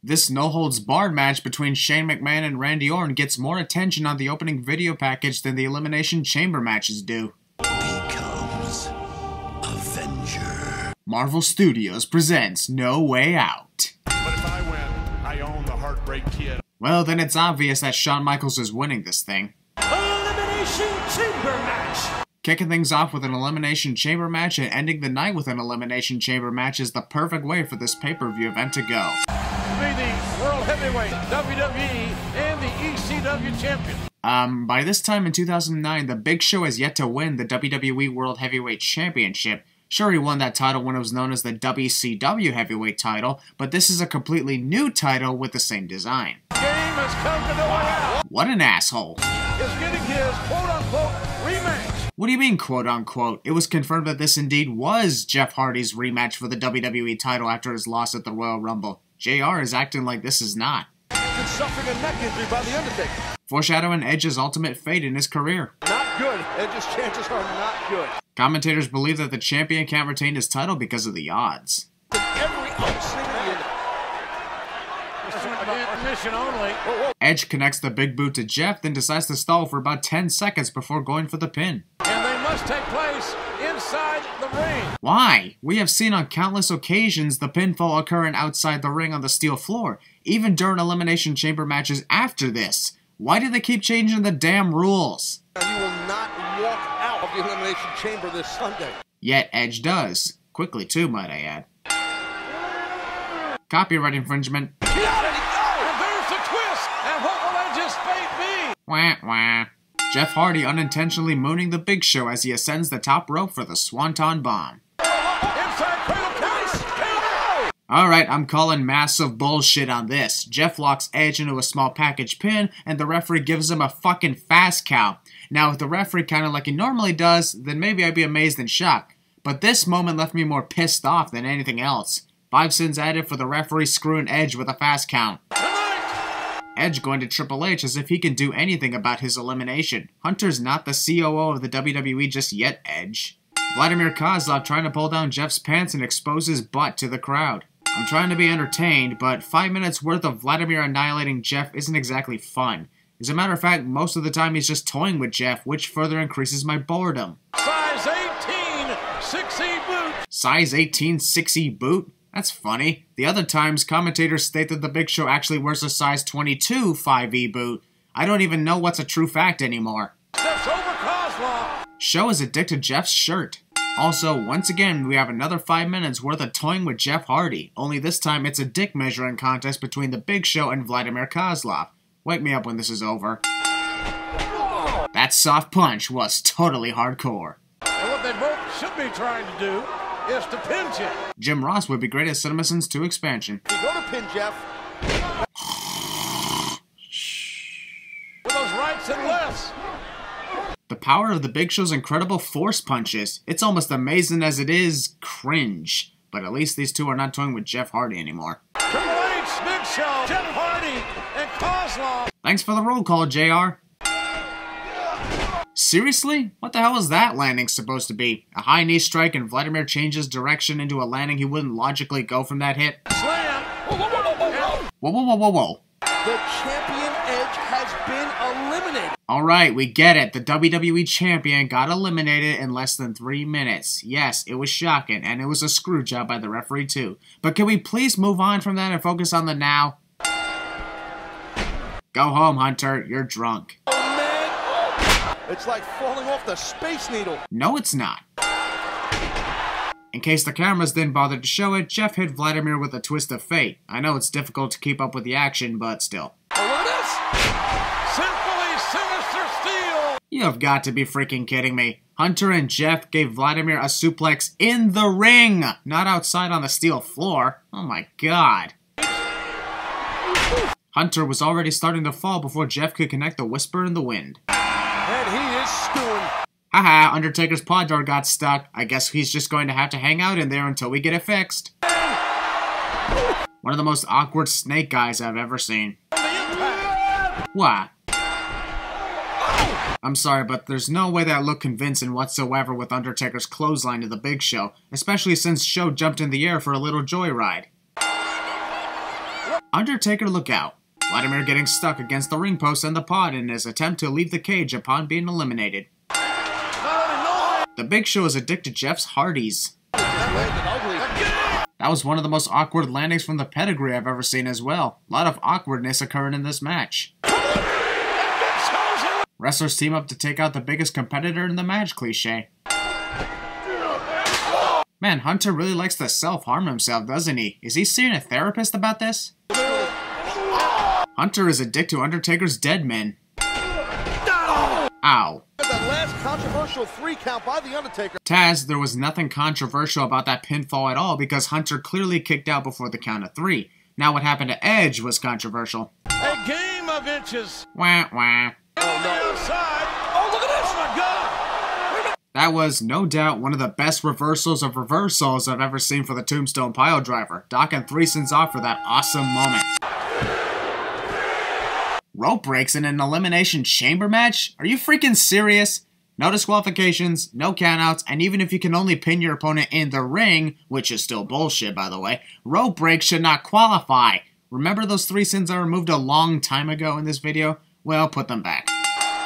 This no-holds-barred match between Shane McMahon and Randy Orton gets more attention on the opening video package than the Elimination Chamber matches do. Becomes Avenger. Marvel Studios presents No Way Out. But if I win, I own the Heartbreak Kid. Well, then it's obvious that Shawn Michaels is winning this thing. Elimination Chamber match! Kicking things off with an Elimination Chamber match and ending the night with an Elimination Chamber match is the perfect way for this pay-per-view event to go. Be the World Heavyweight, WWE, and the ECW champion. By this time in 2009, The Big Show has yet to win the WWE World Heavyweight Championship. Sure, he won that title when it was known as the WCW Heavyweight title, but this is a completely new title with the same design. Game has come to No Way Out. What an asshole. Is getting his quote-unquote rematch. What do you mean, quote-unquote? It was confirmed that this indeed was Jeff Hardy's rematch for the WWE title after his loss at the Royal Rumble. JR is acting like this is not. He's suffering a neck injury by The Undertaker. Foreshadowing Edge's ultimate fate in his career. Not good. Edge's chances are not good. Commentators believe that the champion can't retain his title because of the odds. Every Mission only. Edge connects the big boot to Jeff, then decides to stall for about 10 seconds before going for the pin. And they must take place inside the ring. Why? We have seen on countless occasions the pinfall occurring outside the ring on the steel floor, even during Elimination Chamber matches after this. Why do they keep changing the damn rules? You will not walk out of the Elimination Chamber this Sunday. Yet Edge does. Quickly too, might I add. Copyright infringement. And there's the twist. And what will Edge's fate be? Wah, wah. Jeff Hardy unintentionally mooning the Big Show as he ascends the top rope for the Swanton Bomb. Inside cradle case. Alright, I'm calling massive bullshit on this. Jeff locks Edge into a small package pin, and the referee gives him a fucking fast count. Now, if the referee counted like he normally does, then maybe I'd be amazed and shocked. But this moment left me more pissed off than anything else. 5 sins added for the referee screwing Edge with a fast count. Edge going to Triple H as if he can do anything about his elimination. Hunter's not the COO of the WWE just yet, Edge. Vladimir Kozlov trying to pull down Jeff's pants and expose his butt to the crowd. I'm trying to be entertained, but 5 minutes worth of Vladimir annihilating Jeff isn't exactly fun. As a matter of fact, most of the time he's just toying with Jeff, which further increases my boredom. Size 18, 6E boot. Size 18, 6E boot? That's funny. The other times, commentators state that the Big Show actually wears a size 22 5E boot. I don't even know what's a true fact anymore. Steps over Kozlov. Show is addicted to Jeff's shirt. Also, once again, we have another 5 minutes worth of toying with Jeff Hardy. Only this time, it's a dick measuring contest between the Big Show and Vladimir Kozlov. Wake me up when this is over. That soft punch was totally hardcore. And what they both should be trying to do is to pin Jeff. Jim Ross would be great at CinemaSins 2 expansion. You go to pin Jeff. With those rights and lefts. The power of the Big Show's incredible force punches. It's almost amazing as it is cringe. But at least these two are not toying with Jeff Hardy anymore. Triple H, Big Show, Jeff Hardy, and Kozlov. Thanks for the roll call, JR. Seriously? What the hell is that landing supposed to be? A high knee strike and Vladimir changes direction into a landing he wouldn't logically go from that hit? Slam. Whoa, whoa, whoa, whoa, whoa. The champion Edge has been eliminated. Alright, we get it. The WWE Champion got eliminated in less than 3 minutes. Yes, it was shocking, and it was a screw job by the referee too. But can we please move on from that and focus on the now? Go home, Hunter. You're drunk. Oh, man. It's like falling off the Space Needle. No, it's not. In case the cameras didn't bother to show it, Jeff hit Vladimir with a twist of fate. I know it's difficult to keep up with the action, but still. Sinfully sinister steel. You have got to be freaking kidding me. Hunter and Jeff gave Vladimir a suplex in the ring, not outside on the steel floor. Oh my god. Hunter was already starting to fall before Jeff could connect the whisper in the wind. And he is stewing. Haha, Undertaker's pod door got stuck. I guess he's just going to have to hang out in there until we get it fixed. One of the most awkward snake guys I've ever seen. What? I'm sorry, but there's no way that looked convincing whatsoever with Undertaker's clothesline to the Big Show, especially since Show jumped in the air for a little joyride. Undertaker look out. Vladimir getting stuck against the ring post and the pod in his attempt to leave the cage upon being eliminated. The Big Show is addicted to Jeff's Hardys. That was one of the most awkward landings from the pedigree I've ever seen as well. A lot of awkwardness occurring in this match. Wrestlers team up to take out the biggest competitor in the match cliche. Man, Hunter really likes to self-harm himself, doesn't he? Is he seeing a therapist about this? Hunter is addicted to Undertaker's dead men. Ow. That last controversial 3 count by the Undertaker. Taz, there was nothing controversial about that pinfall at all because Hunter clearly kicked out before the count of 3. Now what happened to Edge was controversial. A game of inches. Wah, wah. Oh, no. Outside. Oh, look at this. Oh, my God. That was, no doubt, one of the best reversals of reversals I've ever seen for the Tombstone Piledriver. Doc and Threesen's off for that awesome moment. Rope breaks in an Elimination Chamber match? Are you freaking serious? No disqualifications, no countouts, and even if you can only pin your opponent in the ring, which is still bullshit by the way, rope breaks should not qualify. Remember those Threesens I removed a long time ago in this video? Well, put them back.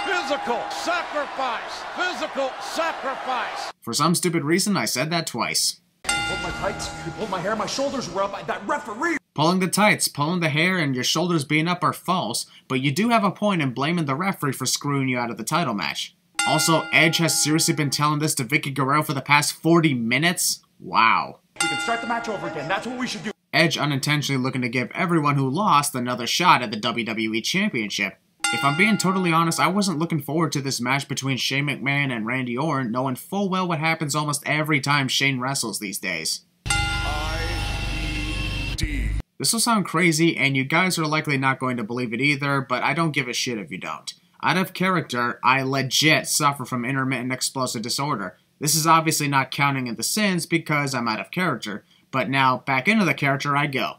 Physical sacrifice. Physical sacrifice. For some stupid reason, I said that twice. You pulled my tights, you pulled my hair, my shoulders were up. That referee. Pulling the tights, pulling the hair, and your shoulders being up are false, but you do have a point in blaming the referee for screwing you out of the title match. Also, Edge has seriously been telling this to Vicky Guerrero for the past 40 minutes? Wow. We can start the match over again. That's what we should do. Edge unintentionally looking to give everyone who lost another shot at the WWE Championship. If I'm being totally honest, I wasn't looking forward to this match between Shane McMahon and Randy Orton, knowing full well what happens almost every time Shane wrestles these days. This will sound crazy, and you guys are likely not going to believe it either, but I don't give a shit if you don't. Out of character, I legit suffer from intermittent explosive disorder. This is obviously not counting in the sins because I'm out of character, but now back into the character I go.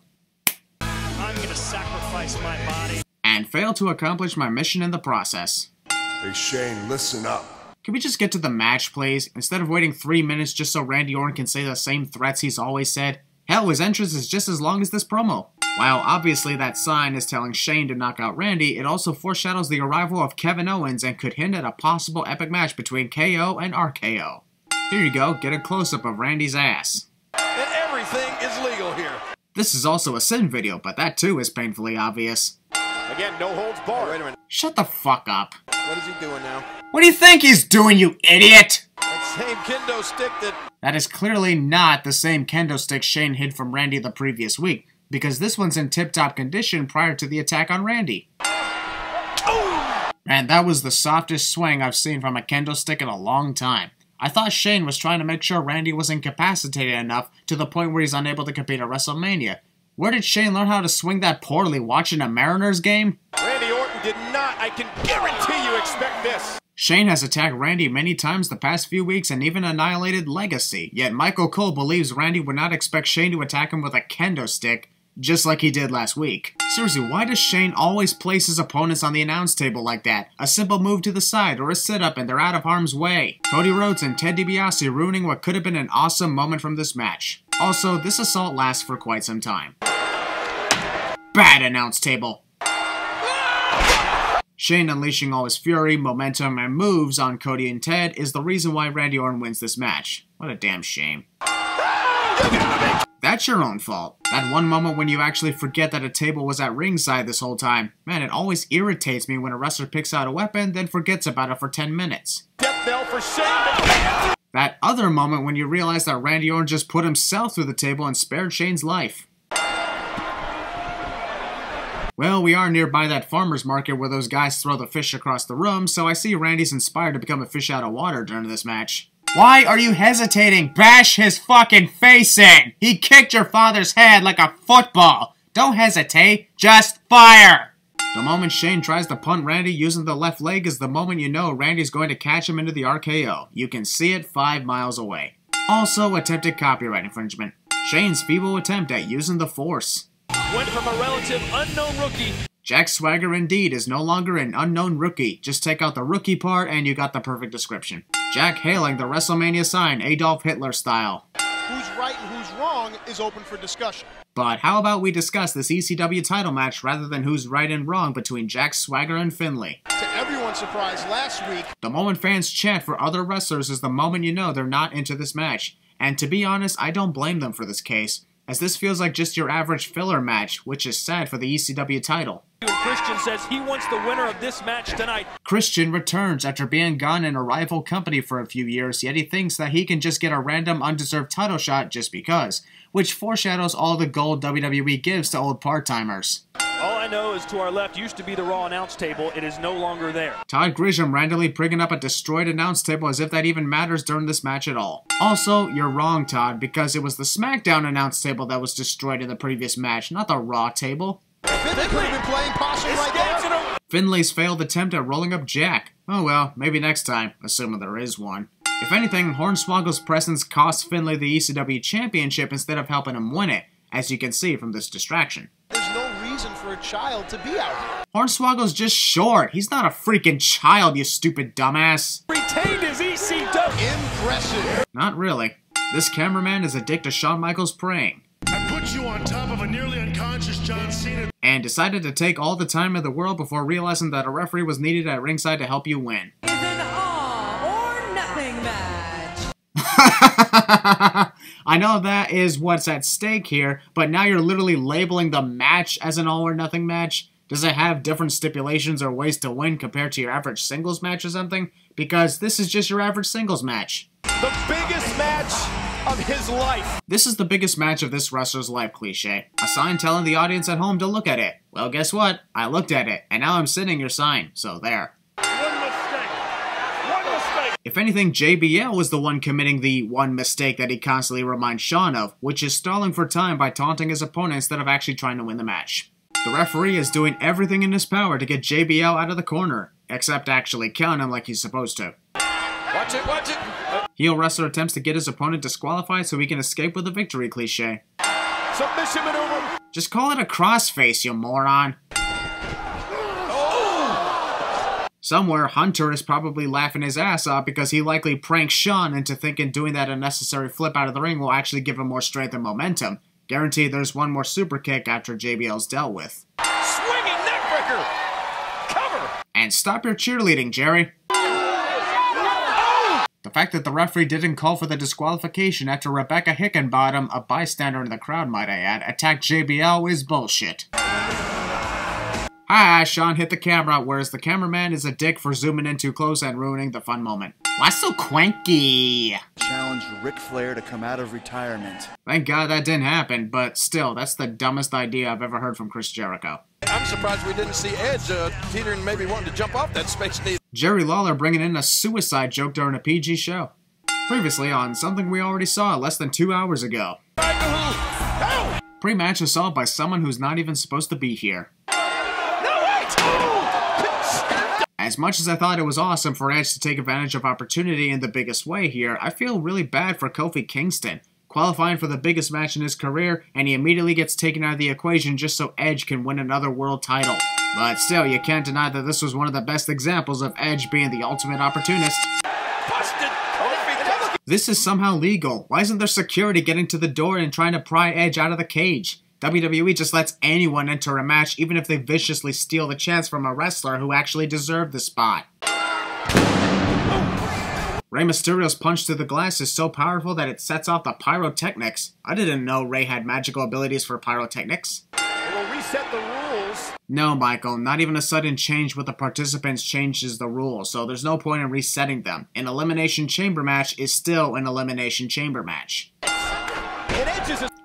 I'm gonna sacrifice my body. And fail to accomplish my mission in the process. Hey Shane, listen up. Can we just get to the match, please? Instead of waiting 3 minutes just so Randy Orton can say the same threats he's always said? Hell, his entrance is just as long as this promo. While obviously that sign is telling Shane to knock out Randy, it also foreshadows the arrival of Kevin Owens and could hint at a possible epic match between KO and RKO. Here you go, get a close-up of Randy's ass. And everything is legal here. This is also a sin video, but that too is painfully obvious. Again, no holds barred. Wait a minute. Shut the fuck up. What is he doing now? What do you think he's doing, you idiot? That same kendo stick that... That is clearly not the same kendo stick Shane hid from Randy the previous week, because this one's in tip-top condition prior to the attack on Randy. Man, that was the softest swing I've seen from a kendo stick in a long time. I thought Shane was trying to make sure Randy was incapacitated enough to the point where he's unable to compete at WrestleMania. Where did Shane learn how to swing that poorly, watching a Mariners game? Randy Orton did not, I can guarantee you expect this. Shane has attacked Randy many times the past few weeks and even annihilated Legacy, yet Michael Cole believes Randy would not expect Shane to attack him with a kendo stick, just like he did last week. Seriously, why does Shane always place his opponents on the announce table like that? A simple move to the side or a sit-up and they're out of harm's way. Cody Rhodes and Ted DiBiase ruining what could have been an awesome moment from this match. Also, this assault lasts for quite some time. Bad announce table. Shane unleashing all his fury, momentum, and moves on Cody and Ted is the reason why Randy Orton wins this match. What a damn shame. That's your own fault. That one moment when you actually forget that a table was at ringside this whole time. Man, it always irritates me when a wrestler picks out a weapon, then forgets about it for 10 minutes. Death bell for Shane. That other moment when you realize that Randy Orton just put himself through the table and spared Shane's life. Well, we are nearby that farmer's market where those guys throw the fish across the room, so I see Randy's inspired to become a fish out of water during this match. Why are you hesitating? Bash his fucking face in! He kicked your father's head like a football! Don't hesitate, just fire! The moment Shane tries to punt Randy using the left leg is the moment you know Randy's going to catch him into the RKO. You can see it 5 miles away. Also, attempted copyright infringement. Shane's feeble attempt at using the Force. Went from a relative unknown rookie. Jack Swagger indeed is no longer an unknown rookie. Just take out the rookie part and you got the perfect description. Jack hailing the WrestleMania sign Adolf Hitler style. who's right and who's wrong is open for discussion. But how about we discuss this ECW title match rather than who's right and wrong between Jack Swagger and Finlay? To everyone's surprise last week, the moment fans chant for other wrestlers is the moment you know they're not into this match. And to be honest, I don't blame them for this case, as this feels like just your average filler match, which is sad for the ECW title. Christian says he wants the winner of this match tonight. Christian returns after being gone in a rival company for a few years, yet he thinks that he can just get a random undeserved title shot just because, which foreshadows all the gold WWE gives to old part-timers. All I know is to our left used to be the Raw announce table. It is no longer there. Todd Grisham randomly bringing up a destroyed announce table as if that even matters during this match at all. Also, you're wrong, Todd, because it was the SmackDown announce table that was destroyed in the previous match, not the Raw table. Finlay could have been playing possum right there. Finlay's failed attempt at rolling up Jack. Oh well, maybe next time, assuming there is one. If anything, Hornswoggle's presence cost Finlay the ECW championship instead of helping him win it, as you can see from this distraction. There's no reason for a child to be out here. Hornswoggle's just short. He's not a freaking child, you stupid dumbass. Retained his ECW. Impressive. Not really. This cameraman is a dick to Shawn Michaels praying. I put you on top of a nearly unconscious John Cena. And decided to take all the time in the world before realizing that a referee was needed at ringside to help you win. Is an all or nothing match. I know that is what's at stake here, but now you're literally labeling the match as an all or nothing match. Does it have different stipulations or ways to win compared to your average singles match or something? Because this is just your average singles match. The biggest match of his life. This is the biggest match of this wrestler's life cliche. A sign telling the audience at home to look at it. Well, guess what? I looked at it, and now I'm sitting your sign, so there. One mistake. One mistake. If anything, JBL was the one committing the one mistake that he constantly reminds Shawn of, which is stalling for time by taunting his opponent instead of actually trying to win the match. The referee is doing everything in his power to get JBL out of the corner, except actually count him like he's supposed to. Watch it, watch it. Heel wrestler attempts to get his opponent disqualified so he can escape with a victory cliche. Submission maneuver. Just call it a crossface, you moron. Oh. Somewhere, Hunter is probably laughing his ass off because he likely pranked Shawn into thinking doing that unnecessary flip out of the ring will actually give him more strength and momentum. Guaranteed there's one more super kick after JBL's dealt with. Swinging neckbreaker. Cover. And stop your cheerleading, Jerry. The fact that the referee didn't call for the disqualification after Rebecca Hickenbottom, a bystander in the crowd might I add, attacked JBL is bullshit. Hi, Shawn hit the camera, whereas the cameraman is a dick for zooming in too close and ruining the fun moment. What's so quanky? Challenged Ric Flair to come out of retirement. Thank God that didn't happen, but still, that's the dumbest idea I've ever heard from Chris Jericho. I'm surprised we didn't see Edge teetering, maybe wanting to jump off that Space Needle. Jerry Lawler bringing in a suicide joke during a PG show. Previously on something we already saw less than 2 hours ago. Pre-match assault by someone who's not even supposed to be here. As much as I thought it was awesome for Edge to take advantage of opportunity in the biggest way here, I feel really bad for Kofi Kingston. Qualifying for the biggest match in his career, and he immediately gets taken out of the equation just so Edge can win another world title. But still, you can't deny that this was one of the best examples of Edge being the ultimate opportunist. Busted. This is somehow legal. Why isn't there security getting to the door and trying to pry Edge out of the cage? WWE just lets anyone enter a match even if they viciously steal the chance from a wrestler who actually deserved the spot. Rey Mysterio's punch to the glass is so powerful that it sets off the pyrotechnics. I didn't know Rey had magical abilities for pyrotechnics. We'll reset the rules. No, Michael, not even a sudden change with the participants changes the rules, so there's no point in resetting them. An Elimination Chamber match is still an Elimination Chamber match.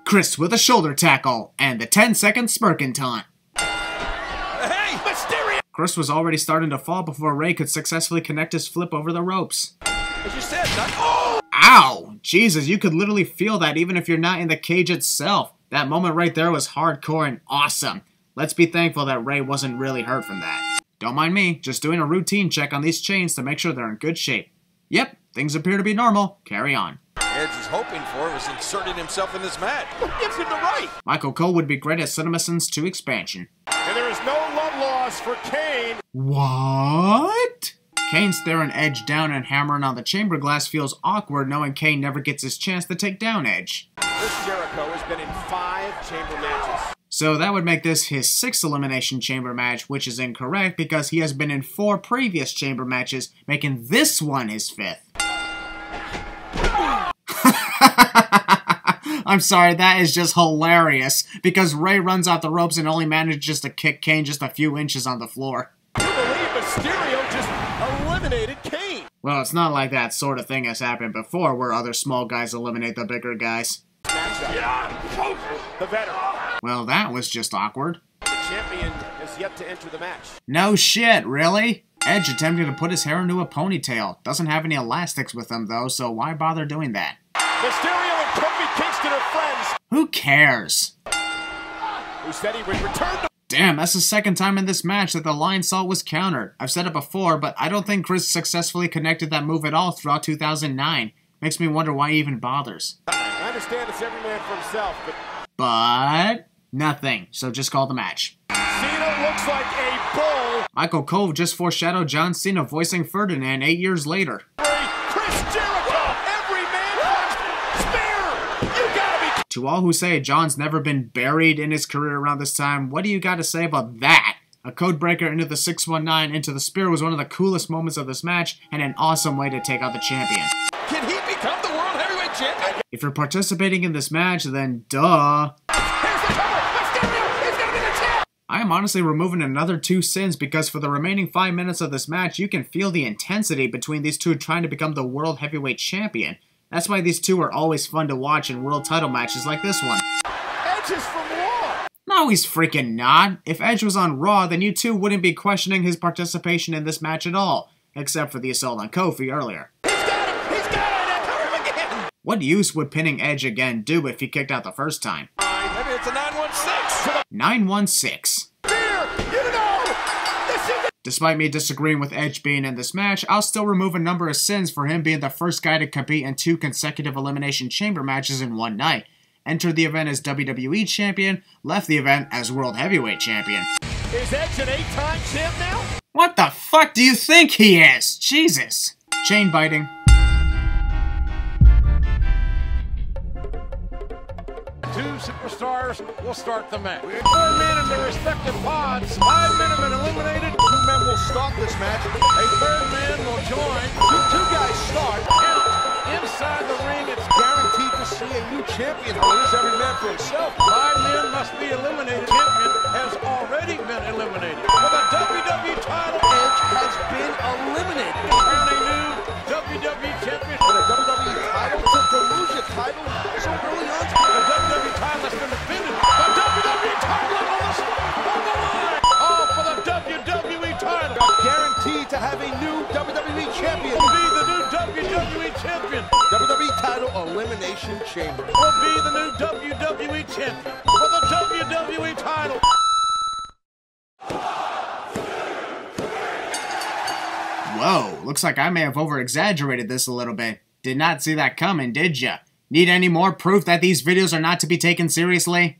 Chris with a shoulder tackle, and the 10-second Smirkin taunt. Hey, Mysterio! Chris was already starting to fall before Rey could successfully connect his flip over the ropes. As you said, oh! Ow! Jesus, you could literally feel that even if you're not in the cage itself. That moment right there was hardcore and awesome. Let's be thankful that Rey wasn't really hurt from that. Don't mind me, just doing a routine check on these chains to make sure they're in good shape. Yep, things appear to be normal. Carry on. Edge is hoping for was inserting himself in this match. Who gives him the right? Michael Cole would be great at CinemaSins 2 expansion. And there is no love loss for Kane. What? Kane staring Edge down and hammering on the chamber glass feels awkward knowing Kane never gets his chance to take down Edge. Chris Jericho has been in 5 chamber matches. So that would make this his 6th Elimination Chamber match, which is incorrect because he has been in 4 previous chamber matches, making this one his 5th. I'm sorry, that is just hilarious, because Ray runs off the ropes and only manages to kick Kane just a few inches on the floor. You believe Mysterio just eliminated Kane? Well, it's not like that sort of thing has happened before, where other small guys eliminate the bigger guys. The veteran. Well, that was just awkward. The champion has yet to enter the match. No shit, really? Edge attempted to put his hair into a ponytail. Doesn't have any elastics with him, though, so why bother doing that? Mysterio and Kofi Kingston are friends. Who cares? Who said he would return to... Damn, that's the 2nd time in this match that the lion salt was countered. I've said it before, but I don't think Chris successfully connected that move at all throughout 2009. Makes me wonder why he even bothers. I understand it's every man for himself, but... But... nothing, so just call the match. Cena looks like a bull. Michael Cole just foreshadowed John Cena voicing Ferdinand 8 years later. Chris Jericho, every man spear. You gotta be... To all who say John's never been buried in his career around this time, what do you gotta say about that? A code breaker into the 619 into the spear was one of the coolest moments of this match, and an awesome way to take out the champion. Can he become the World Heavyweight Champion? If you're participating in this match, then duh. I am honestly removing another 2 sins because for the remaining 5 minutes of this match, you can feel the intensity between these two trying to become the World Heavyweight Champion. That's why these two are always fun to watch in world title matches like this one. Edge is from Raw. No, he's freaking not. If Edge was on Raw, then you two wouldn't be questioning his participation in this match at all. Except for the assault on Kofi earlier. He's got him! He's got him! Cover him again! What use would pinning Edge again do if he kicked out the first time? Maybe it's a 916. 916. Despite me disagreeing with Edge being in this match, I'll still remove a number of sins for him being the first guy to compete in 2 consecutive Elimination Chamber matches in one night. Entered the event as WWE Champion, left the event as World Heavyweight Champion. Is Edge an 8-time champ now? What the fuck do you think he is? Jesus. Chain biting. Two superstars will start the match. 4 men in their respective pods. 5 men have been eliminated. 2 men will start this match. A 3rd man will join. Two guys start. Count. Inside the ring, it's Guaranteed to see a new champion. Well, it is every man for himself. 5 men must be eliminated. Champion has already been eliminated. For the WWE title, Edge has been eliminated. Crown a new WWE champion. For the WWE title, to lose your title so early on. The WWE title has been defended. The WWE title on the line. Oh, for the WWE title. Guaranteed to have a new WWE champion. Will be the new WWE champion. WWE title Elimination Chamber. Will be the new WWE champion. For the WWE title. Whoa, looks like I may have over-exaggerated this a little bit. Did not see that coming, did ya? Need any more proof that these videos are not to be taken seriously?